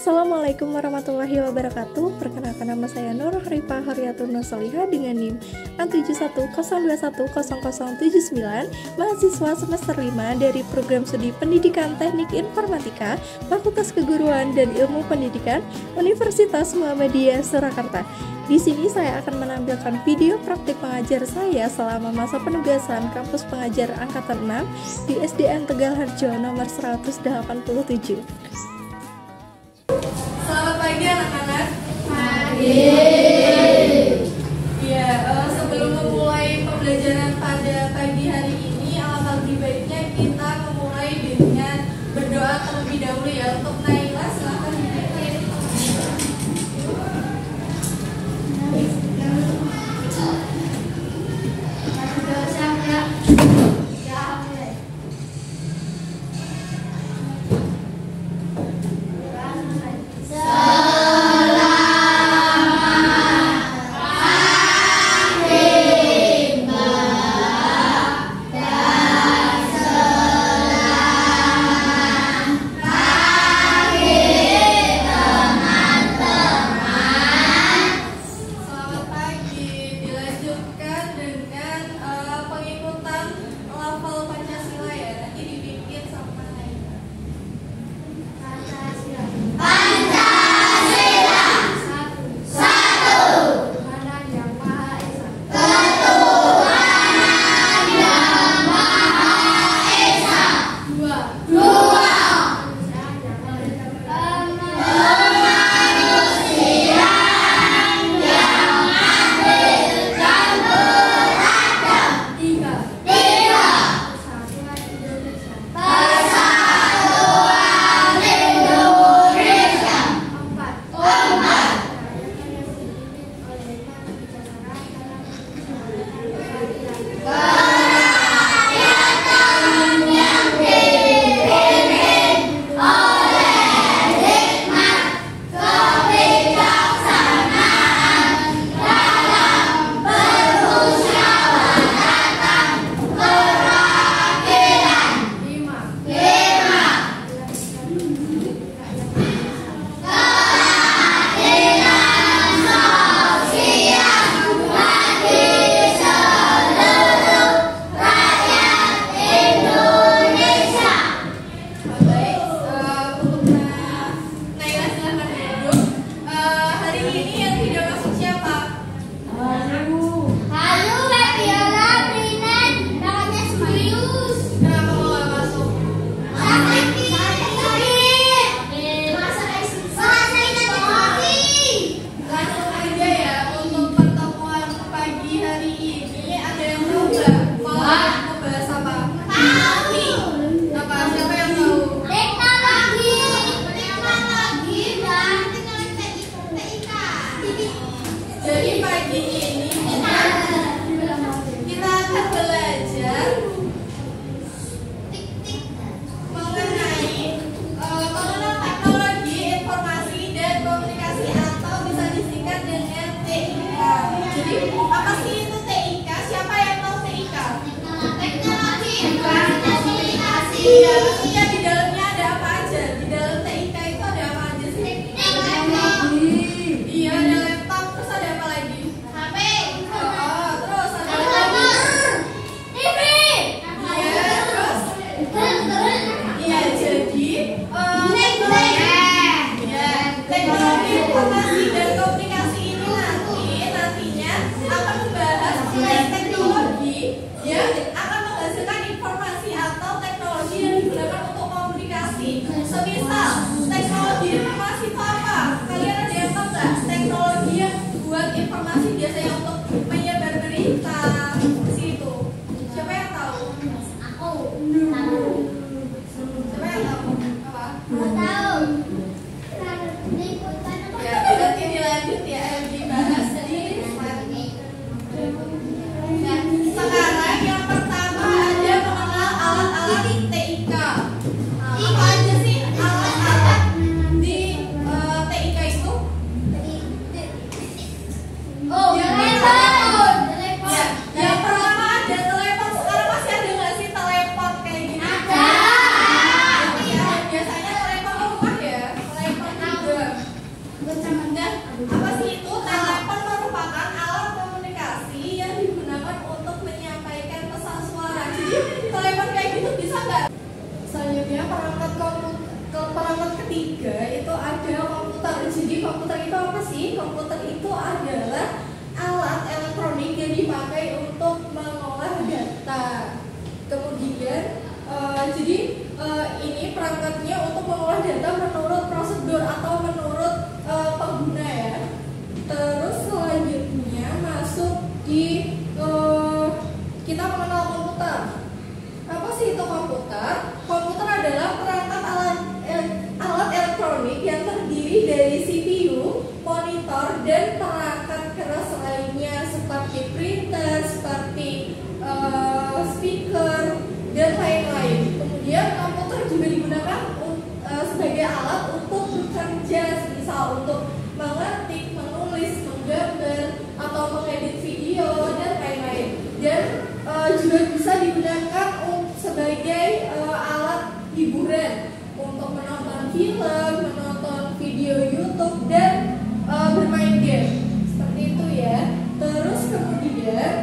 Assalamualaikum warahmatullahi wabarakatuh. Perkenalkan, nama saya Nur Harifah Haryatun Nursolihah dengan NIM 67102100079, mahasiswa semester 5 dari Program Studi Pendidikan Teknik Informatika, Fakultas Keguruan dan Ilmu Pendidikan, Universitas Muhammadiyah Surakarta. Di sini saya akan menampilkan video praktik pengajar saya selama masa penugasan kampus pengajar angkatan 6 di SDN Tegal Harjo nomor 187. Selamat pagi anak-anak. Pagi. Ya, sebelum memulai pembelajaran pada pagi hari ini, alangkah lebih baiknya kita memulai dengan berdoa terlebih dahulu ya. Untuk Naila, silakan dipimpin. Jadi pagi ini kita akan belajar mengenai teknologi informasi dan komunikasi atau bisa disingkat dengan TIK. Jadi apa sih itu TIK? Siapa yang tahu TIK? Teknologi informasi komunikasi. Iya, maksudnya di dalamnya ada apa aja? Di dalam TIK itu ada apa aja sih? Iya, ada laptop, terus ada apa lagi? HP. Terus ada apa lagi? TV. Iya, terus? Iya, jadi teknologi informasi dan komunikasi ini nantinya akan membahas mengenai teknologi yang akan menghasilkan informasi atau teknologi yang digunakan ketiga itu ada komputer. Jadi komputer itu apa sih? Komputer itu adalah alat elektronik yang dipakai untuk mengolah data. Kemudian ini perangkatnya untuk mengolah data menurut prosedur atau menurut pengguna ya. Terus selanjutnya masuk di kita mengenal komputer. Apa sih itu komputer? Komputer adalah perangkat alat elektronik yang terdiri dari CPU, monitor, dan perangkat keras lainnya seperti printer, seperti speaker, dan lain-lain. Kemudian komputer juga digunakan sebagai alat untuk bekerja, misal untuk mengetik, menulis, menggambar, atau mengedit video, dan lain-lain. Dan juga bisa digunakan sebagai alat hiburan untuk menonton film, menonton video YouTube, dan bermain game. Seperti itu ya. Terus kemudian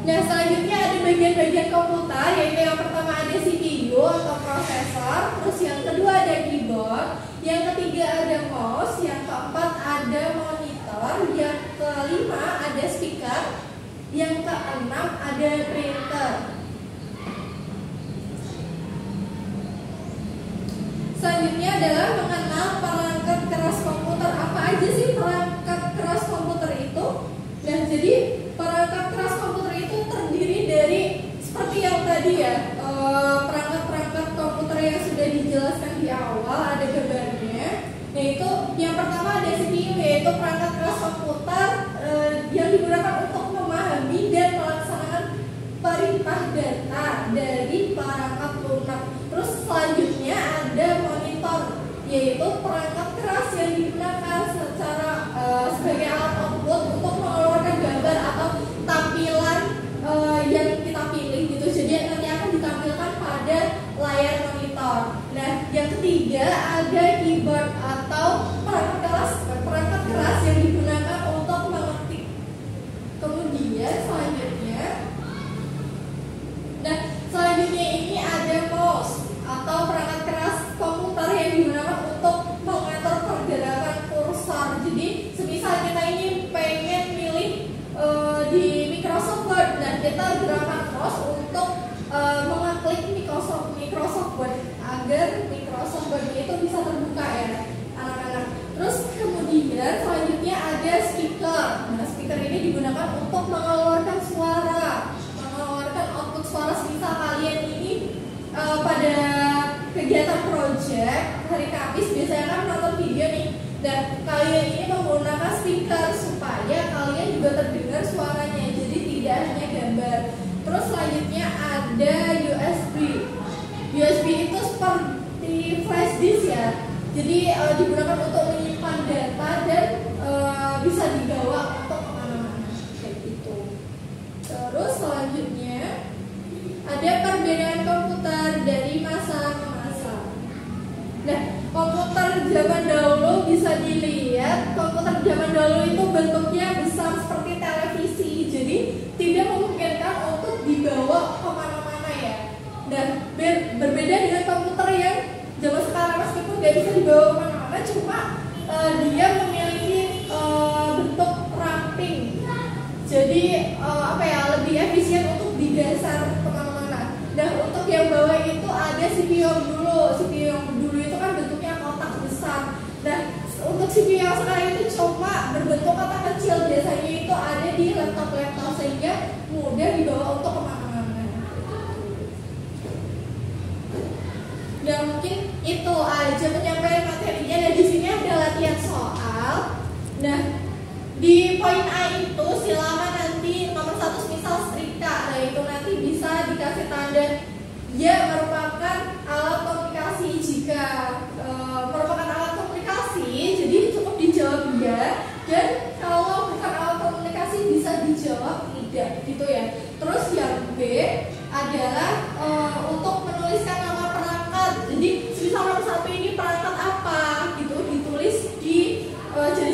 selanjutnya ada bagian-bagian komputer, yaitu yang pertama ada CPU atau prosesor, terus yang kedua ada keyboard, yang ketiga ada mouse, yang keempat ada monitor, yang kelima ada speaker, yang keenam ada printer. Selanjutnya adalah mengenal perangkat keras komputer. Apa aja sih perangkat keras komputer itu? Dan jadi perangkat keras komputer itu terdiri dari seperti yang tadi ya, perangkat-perangkat komputer yang sudah dijelaskan di awal, ada gambarnya. Yaitu yang pertama ada CPU, yaitu perangkat keras komputer yang digunakan untuk memahami dan melaksanakan perintah data dari perangkat lunak. Terus selanjutnya ada monitor, yaitu perangkat keras yang digunakan sebagai alat output untuk mengeluarkan gambar atau tampilan yang kita pilih gitu. Jadi nanti akan ditampilkan pada layar monitor. Nah, yang ketiga ada keyboard atau perangkat keras yang digunakan untuk mengetik. Kemudian selanjutnya ini ada mouse atau perangkat keras komputer yang digunakan untuk mengatur pergerakan kursor. Jadi semisal kita ini pengen milih di Microsoft Word, dan kita gerakan mouse untuk mengeklik Microsoft Word agar Microsoft Word itu bisa terbuka ya anak-anak. Terus kemudian selanjutnya ada speaker. Nah, speaker ini digunakan untuk mengeluarkan suara, mengeluarkan output suara. Semisal kalian ini pada kegiatan project hari Kamis biasanya kan nonton video nih, dan kalian ini menggunakan speaker supaya kalian juga terdengar suaranya, jadi tidak hanya gambar. Terus selanjutnya ada USB. USB itu seperti flash disk ya, jadi digunakan untuk menyimpan data dan bisa dibawa untuk kemana-mana kayak gitu. Terus selanjutnya ada perbedaan komputer dari masa ke masa. Nah, komputer zaman dahulu bisa dilihat, komputer zaman dahulu itu bentuknya besar seperti televisi, jadi tidak memungkinkan untuk dibawa kemana-mana ya. Dan berbeda dengan komputer yang zaman sekarang, meskipun nggak bisa dibawa kemana-mana, cuma dia memiliki bentuk ramping, jadi lebih efisien untuk digeser kemana-mana. Dan untuk yang bawah itu ada CPU yang dulu itu kan bentuknya kotak besar. Nah, untuk CPU yang sekarang itu cuma berbentuk kotak kecil, biasanya itu ada di laptop sehingga mudah dibawa untuk kemana-mana. Dan mungkin itu aja penyampaian materinya. Dan di sini ada latihan soal. Nah, di poin A itu silakan nanti nomor 1 misal setrika. Nah, itu nanti bisa dikasih tanda ya merupakan alat komunikasi. Jika merupakan alat komunikasi, jadi cukup dijawab ya. Dan kalau bukan alat komunikasi bisa dijawab tidak gitu ya. Terus yang B adalah untuk menuliskan nama perangkat. Jadi misal nomor 1 ini perangkat apa gitu, ditulis di jadi